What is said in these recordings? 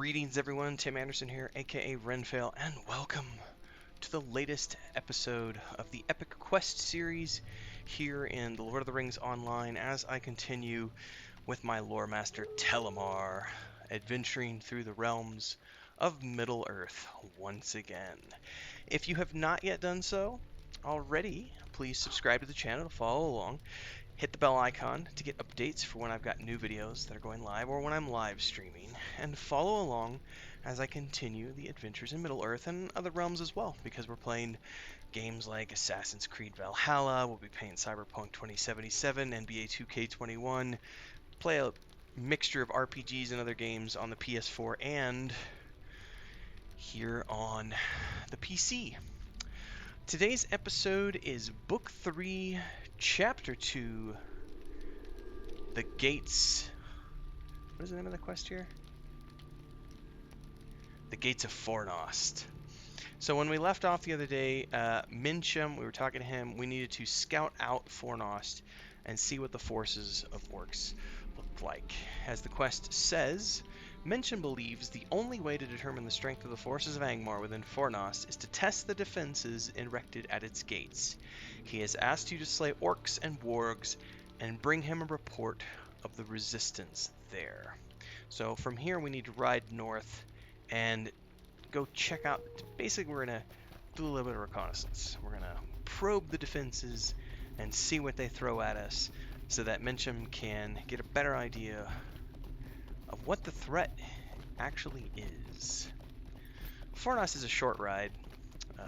Greetings everyone, Tim Anderson here, aka Renfail, and welcome to the latest episode of the Epic Quest series here in the Lord of the Rings Online as I continue with my Loremaster Telemar, adventuring through the realms of Middle-earth once again. If you have not yet done so already, please subscribe to the channel to follow along. Hit the bell icon to get updates for when I've got new videos that are going live or when I'm live streaming, and follow along as I continue the adventures in Middle-earth and other realms as well, because we're playing games like Assassin's Creed Valhalla, we'll be playing Cyberpunk 2077, NBA 2K21, play a mixture of RPGs and other games on the PS4 and here on the PC. Today's episode is Book 3, Chapter 2, The Gates... What is the name of the quest here? The Gates of Fornost. So when we left off the other day, Mincham, we were talking to him, we needed to scout out Fornost and see what the forces of orcs looked like. As the quest says, Mincham believes the only way to determine the strength of the forces of Angmar within Fornost is to test the defenses erected at its gates. He has asked you to slay orcs and wargs and bring him a report of the resistance there. So from here we need to ride north and go check out, basically we're going to do a little bit of reconnaissance. We're going to probe the defenses and see what they throw at us so that Mincham can get a better idea of what the threat actually is. Fornost is a short ride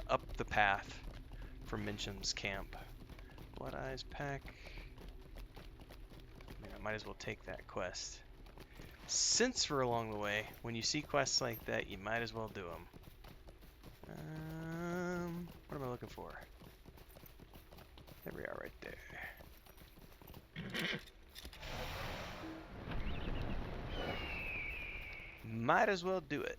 up the path from Mincham's camp. Blood Eyes pack. I might as well take that quest. Since we're along the way, when you see quests like that, you might as well do them. What am I looking for? There we are, right there. Might as well do it.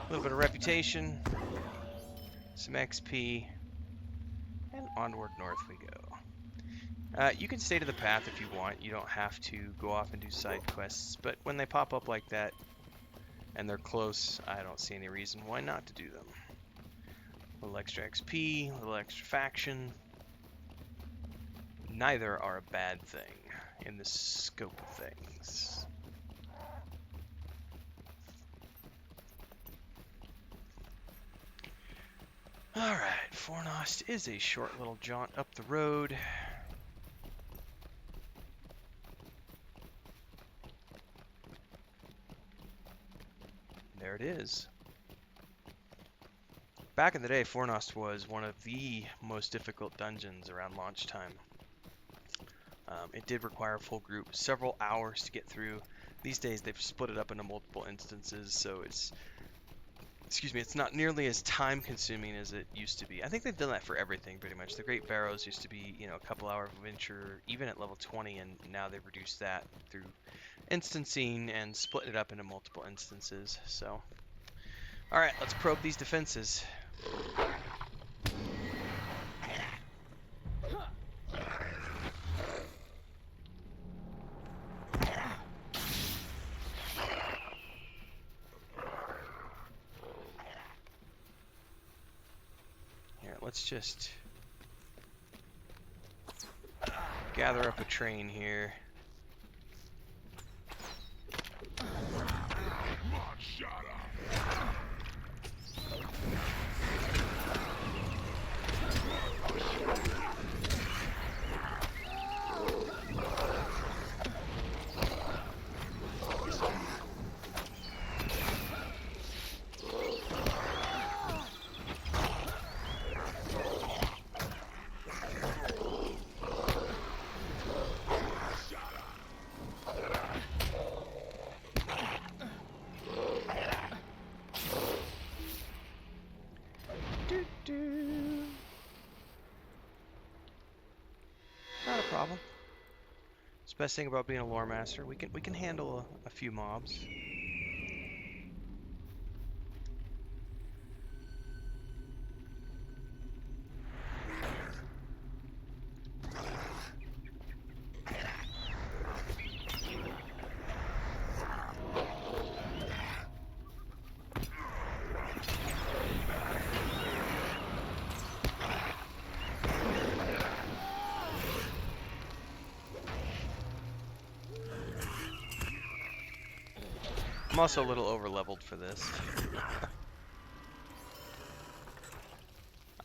A little bit of reputation, some XP, and onward north we go. You can stay to the path if you want. You don't have to go off and do side quests, but when they pop up like that and they're close, I don't see any reason why not to do them. A little extra XP, a little extra faction. Neither are a bad thing in the scope of things. Alright, Fornost is a short little jaunt up the road. There it is. Back in the day, Fornost was one of the most difficult dungeons around launch time. It did require a full group, several hours to get through. These days they've split it up into multiple instances, so it's not nearly as time consuming as it used to be. I think they've done that for everything pretty much. The Great Barrows used to be, a couple hour adventure even at level 20, and now they've reduced that through instancing and split it up into multiple instances. So, alright, let's probe these defenses. Let's just gather up a train here. problem. It's the best thing about being a lore master. We can handle a few mobs. I'm also a little over-leveled for this.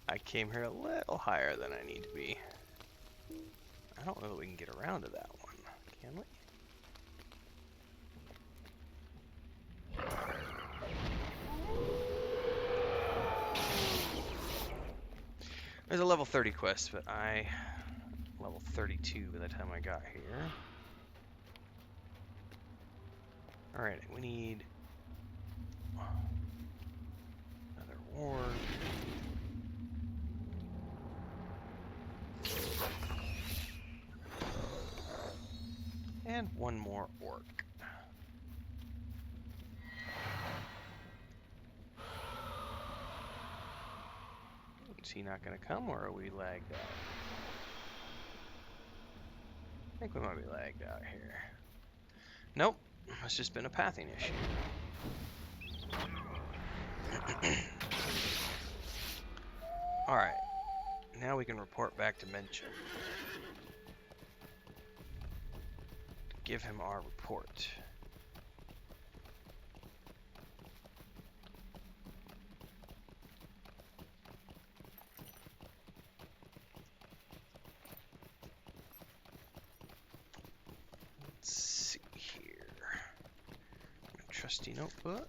I came here a little higher than I need to be. I don't know that we can get around to that one, can we? There's a level 30 quest, but level 32 by the time I got here. Alright, we need another ward. And one more orc. Is he not going to come, or are we lagged out? I think we might be lagged out here. Nope, it's just been a pathing issue. Alright, now we can report back to Mention. Give him our report. Let's see here. My trusty notebook.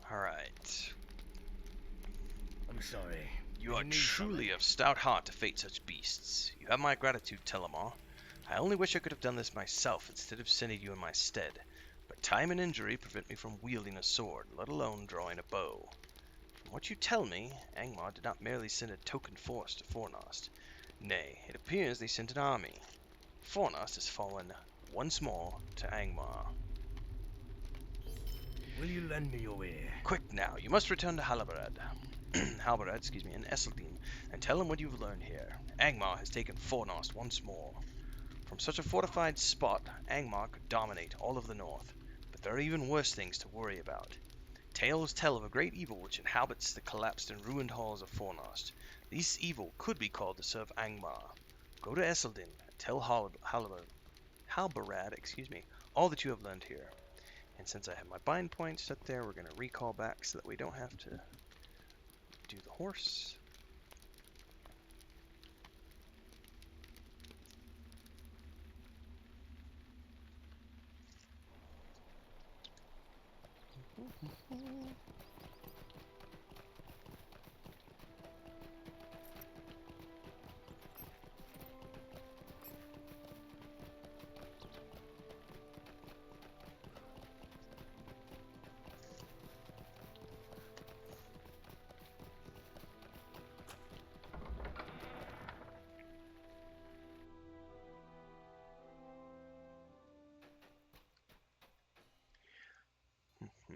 Alright. I'm sorry. You are truly of stout heart to face such beasts. You have my gratitude, Telemar. I only wish I could have done this myself instead of sending you in my stead. But time and injury prevent me from wielding a sword, let alone drawing a bow. From what you tell me, Angmar did not merely send a token force to Fornost. Nay, it appears they sent an army. Fornost has fallen once more to Angmar. Will you lend me your ear? Quick now, you must return to Halbarad. Halbarad, and Esseldine, and tell him what you've learned here. Angmar has taken Fornost once more. From such a fortified spot, Angmar could dominate all of the north, but there are even worse things to worry about. Tales tell of a great evil which inhabits the collapsed and ruined halls of Fornost. This evil could be called to serve Angmar. Go to Esseldine and tell Halbarad, all that you have learned here. And since I have my bind points set there, we're going to recall back so that we don't have to do the horse.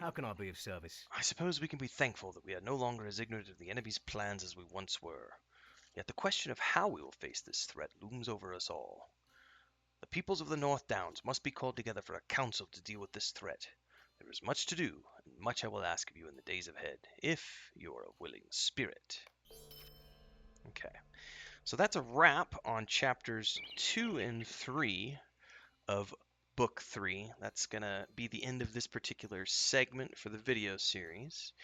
How can I be of service? I suppose we can be thankful that we are no longer as ignorant of the enemy's plans as we once were. Yet the question of how we will face this threat looms over us all. The peoples of the North Downs must be called together for a council to deal with this threat. There is much to do, and much I will ask of you in the days ahead, if you are a willing spirit. Okay, so that's a wrap on chapters 2 and 3 of Book 3. That's going to be the end of this particular segment for the video series.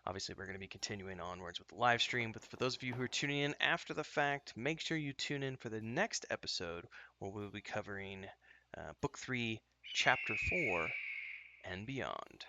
Obviously, we're going to be continuing onwards with the live stream, but for those of you who are tuning in after the fact, make sure you tune in for the next episode where we'll be covering Book 3, Chapter 4, and beyond.